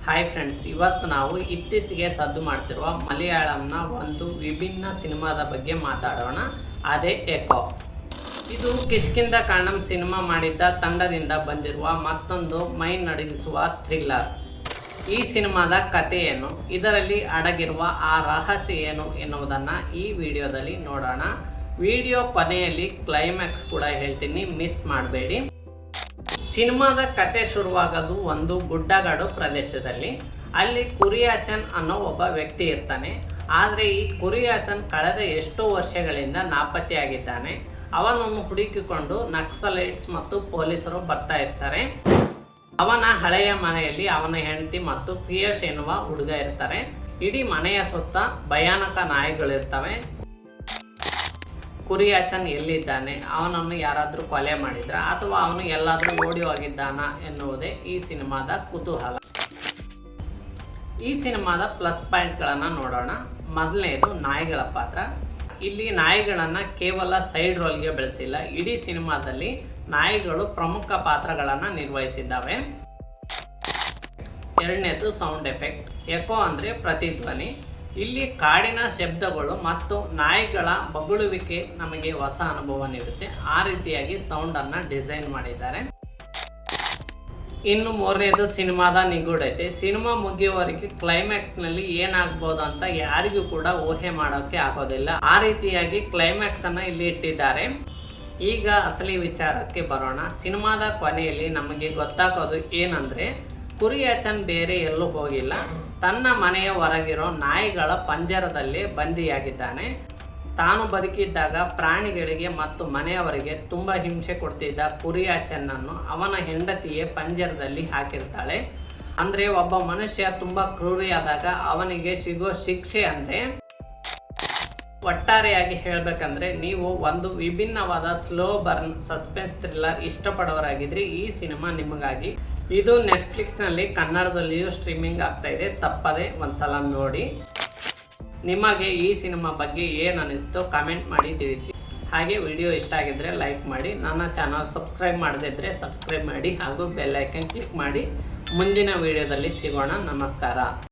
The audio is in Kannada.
ಹಾಯ್ ಫ್ರೆಂಡ್ಸ್, ಇವತ್ತು ನಾವು ಇತ್ತೀಚೆಗೆ ಸದ್ದು ಮಾಡ್ತಿರುವ ಮಲಯಾಳಂನ ಒಂದು ವಿಭಿನ್ನ ಸಿನಿಮಾದ ಬಗ್ಗೆ ಮಾತಾಡೋಣ. ಅದೇ ಎಕೋ. ಇದು ಕಿಷ್ಕಿಂಧ ಕಾಂಡಂ ಸಿನಿಮಾ ಮಾಡಿದ್ದ ತಂಡದಿಂದ ಬಂದಿರುವ ಮತ್ತೊಂದು ಮೈ ನಡುಗಿಸುವ ಥ್ರಿಲ್ಲರ್. ಈ ಸಿನಿಮಾದ ಕಥೆ ಏನು, ಇದರಲ್ಲಿ ಅಡಗಿರುವ ಆ ರಹಸ್ಯ ಏನು ಎನ್ನುವುದನ್ನು ಈ ವಿಡಿಯೋದಲ್ಲಿ ನೋಡೋಣ. ವಿಡಿಯೋ ಕೊನೆಯಲ್ಲಿ ಕ್ಲೈಮ್ಯಾಕ್ಸ್ ಕೂಡ ಹೇಳ್ತೀನಿ, ಮಿಸ್ ಮಾಡಬೇಡಿ. ಸಿನಿಮಾದ ಕತೆ ಶುರುವಾಗೋದು ಒಂದು ಗುಡ್ಡಗಾಡು ಪ್ರದೇಶದಲ್ಲಿ. ಅಲ್ಲಿ ಕುರಿಯಾಚನ್ ಅನ್ನೋ ಒಬ್ಬ ವ್ಯಕ್ತಿ ಇರ್ತಾನೆ. ಆದರೆ ಈ ಕುರಿಯಾಚನ್ ಕಳೆದ ಎಷ್ಟೋ ವರ್ಷಗಳಿಂದ ನಾಪತ್ತೆಯಾಗಿದ್ದಾನೆ. ಅವನನ್ನು ಹುಡುಕಿಕೊಂಡು ನಕ್ಸಲೈಟ್ಸ್ ಮತ್ತು ಪೊಲೀಸರು ಬರ್ತಾ ಇರ್ತಾರೆ. ಅವನ ಹಳೆಯ ಮನೆಯಲ್ಲಿ ಅವನ ಹೆಂಡತಿ ಮತ್ತು ಫಿಯಸ್ ಎನ್ನುವ ಹುಡುಗ ಇರ್ತಾರೆ. ಇಡೀ ಮನೆಯ ಸುತ್ತ ಭಯಾನಕ ನಾಯಿಗಳಿರ್ತವೆ. ಕುರಿಯಾಚನ್ ಎಲ್ಲಿದ್ದಾನೆ, ಅವನನ್ನು ಯಾರಾದರೂ ಕೊಲೆ ಮಾಡಿದ್ರ ಅಥವಾ ಅವನು ಎಲ್ಲಾದರೂ ಓಡಿ ಹೋಗಿದ್ದಾನ ಎನ್ನುವುದೇ ಈ ಸಿನಿಮಾದ ಕುತೂಹಲ. ಈ ಸಿನಿಮಾದ ಪ್ಲಸ್ ಪಾಯಿಂಟ್ಗಳನ್ನು ನೋಡೋಣ. ಮೊದಲನೇದು ನಾಯಿಗಳ ಪಾತ್ರ. ಇಲ್ಲಿ ನಾಯಿಗಳನ್ನು ಕೇವಲ ಸೈಡ್ ರೋಲ್ಗೆ ಬೆಳೆಸಿಲ್ಲ, ಇಡೀ ಸಿನಿಮಾದಲ್ಲಿ ನಾಯಿಗಳು ಪ್ರಮುಖ ಪಾತ್ರಗಳನ್ನು ನಿರ್ವಹಿಸಿದ್ದಾವೆ. ಎರಡನೇದು ಸೌಂಡ್ ಎಫೆಕ್ಟ್. ಎಕೋ ಅಂದರೆ ಪ್ರತಿಧ್ವನಿ. ಇಲ್ಲಿ ಕಾಡಿನ ಶಬ್ದಗಳು ಮತ್ತು ನಾಯಿಗಳ ಬಗುಳುವಿಕೆ ನಮಗೆ ಹೊಸ ಅನುಭವ ನೀಡುತ್ತೆ. ಆ ರೀತಿಯಾಗಿ ಸೌಂಡನ್ನು ಡಿಸೈನ್ ಮಾಡಿದ್ದಾರೆ. ಇನ್ನು ಮೂರನೇದು ಸಿನಿಮಾದ ನಿಗೂಢತೆ. ಸಿನಿಮಾ ಮುಗಿಯುವವರೆಗೆ ಕ್ಲೈಮ್ಯಾಕ್ಸ್ನಲ್ಲಿ ಏನಾಗ್ಬೋದು ಅಂತ ಯಾರಿಗೂ ಕೂಡ ಊಹೆ ಮಾಡೋಕ್ಕೆ ಆಗೋದಿಲ್ಲ. ಆ ರೀತಿಯಾಗಿ ಕ್ಲೈಮ್ಯಾಕ್ಸನ್ನು ಇಲ್ಲಿ ಇಟ್ಟಿದ್ದಾರೆ. ಈಗ ಅಸಲಿ ವಿಚಾರಕ್ಕೆ ಬರೋಣ. ಸಿನಿಮಾದ ಕೊನೆಯಲ್ಲಿ ನಮಗೆ ಗೊತ್ತಾಗೋದು ಏನಂದರೆ, ಕುರಿಯಾಚನ್ ಬೇರೆ ಎಲ್ಲೂ ಹೋಗಿಲ್ಲ, ತನ್ನ ಮನೆಯ ಹೊರಗಿರೋ ನಾಯಿಗಳ ಪಂಜರದಲ್ಲೇ ಬಂದಿಯಾಗಿದ್ದಾನೆ. ತಾನು ಬದುಕಿದ್ದಾಗ ಪ್ರಾಣಿಗಳಿಗೆ ಮತ್ತು ಮನೆಯವರಿಗೆ ತುಂಬ ಹಿಂಸೆ ಕೊಡ್ತಿದ್ದ ಕುರಿಯಾಚನ್ನನ್ನು ಅವನ ಹೆಂಡತಿಯೇ ಪಂಜರದಲ್ಲಿ ಹಾಕಿರ್ತಾಳೆ. ಅಂದರೆ ಒಬ್ಬ ಮನುಷ್ಯ ತುಂಬ ಕ್ರೂರಿಯಾದಾಗ ಅವನಿಗೆ ಸಿಗೋ ಶಿಕ್ಷೆ ಅಂದರೆ, ಒಟ್ಟಾರೆಯಾಗಿ ಹೇಳಬೇಕಂದ್ರೆ ನೀವು ಒಂದು ವಿಭಿನ್ನವಾದ ಸ್ಲೋ ಬರ್ನ್ ಸಸ್ಪೆನ್ಸ್ ಥ್ರಿಲ್ಲರ್ ಇಷ್ಟಪಡೋರಾಗಿದ್ದರೆ ಈ ಸಿನಿಮಾ ನಿಮಗಾಗಿ. ಇದು ನೆಟ್ಫ್ಲಿಕ್ಸ್ನಲ್ಲಿ ಕನ್ನಡದಲ್ಲಿಯೂ ಸ್ಟ್ರೀಮಿಂಗ್ ಆಗ್ತಾ ಇದೆ. ತಪ್ಪದೆ ಒಂದ್ಸಲ ನೋಡಿ. ನಿಮಗೆ ಈ ಸಿನಿಮಾ ಬಗ್ಗೆ ಏನು ಅನ್ನಿಸ್ತೋ ಕಮೆಂಟ್ ಮಾಡಿ ತಿಳಿಸಿ. ಹಾಗೆ ವಿಡಿಯೋ ಇಷ್ಟ ಆಗಿದ್ದರೆ ಲೈಕ್ ಮಾಡಿ. ನನ್ನ ಚಾನಲ್ ಸಬ್ಸ್ಕ್ರೈಬ್ ಮಾಡದಿದ್ದರೆ ಸಬ್ಸ್ಕ್ರೈಬ್ ಮಾಡಿ ಹಾಗೂ ಬೆಲ್ ಐಕನ್ ಕ್ಲಿಕ್ ಮಾಡಿ. ಮುಂದಿನ ವಿಡಿಯೋದಲ್ಲಿ ಸಿಗೋಣ. ನಮಸ್ಕಾರ.